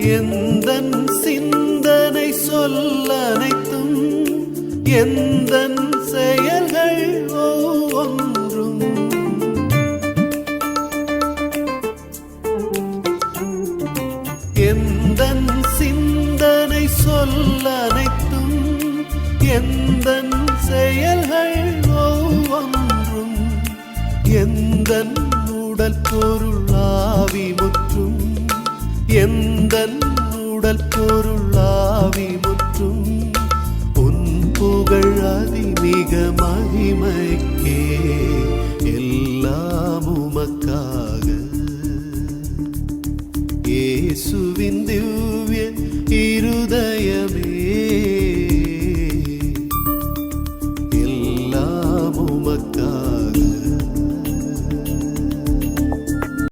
எந்தன் சிந்தனை சொல்லனைத்தும் எந்தன் செயல்கள் ஒவ்வொன்றும் எந்தன் சிந்தனை சொல்லனைத்தும் எந்தன் செயல்கள் ஒவ்வொன்றும் எந்தன் உடல் பொருள் ஆவி முற்றும் எந்தன் உடல் பொருள் ஆவி முற்றும் உன் புகழ் அதிமிக மகிமைக்கே எல்லாம் உமக்காக இயேசுவின் திவ்ய இருதயமே